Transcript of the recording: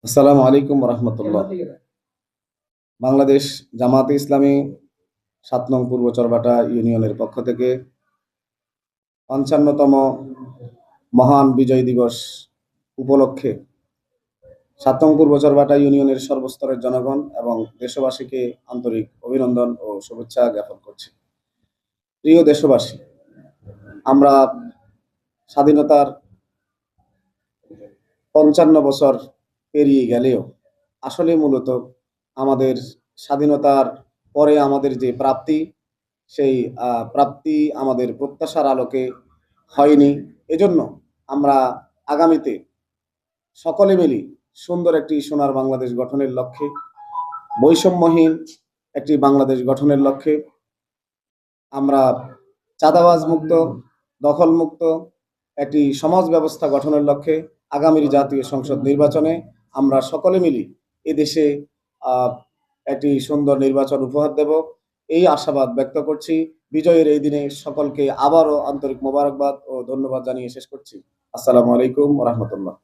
আসসালামু আলাইকুম রহমতুল্লাহ। বাংলাদেশ জামায়াতে ইসলামী ৭ নং পূর্ব চরবাটা ইউনিয়নের পক্ষ থেকে ৫৫তম মহান বিজয় দিবস উপলক্ষে ৭ নং পূর্ব চরবাটা ইউনিয়নের সর্বস্তরের জনগণ এবং দেশবাসীকে আন্তরিক অভিনন্দন ও শুভেচ্ছা জ্ঞাপন করছি। প্রিয় দেশবাসী, আমরা স্বাধীনতার ৫৫ বছর পেরিয়ে গেলেও আসলে মূলত আমাদের স্বাধীনতার পরে আমাদের যে প্রাপ্তি, সেই প্রাপ্তি আমাদের প্রত্যাশার আলোকে হয়নি। এজন্য আমরা আগামীতে সকলে মিলে সুন্দর একটি সোনার বাংলাদেশ গঠনের লক্ষ্যে, বৈষম্যহীন একটি বাংলাদেশ গঠনের লক্ষ্যে, আমরা চাঁদাবাজ মুক্ত, দখল মুক্ত একটি সমাজ ব্যবস্থা গঠনের লক্ষ্যে আগামীর জাতীয় সংসদ নির্বাচনে আমরা সকলে মিলে এদেশে একটি সুন্দর নির্বাচন উপহার দেব, এই আশাবাদ ব্যক্ত করছি। বিজয়ের এই দিনে সকলকে আবারও আন্তরিক মোবারকবাদ ও ধন্যবাদ জানিয়ে শেষ করছি। আসসালামু আলাইকুম রহমতুল্লাহ।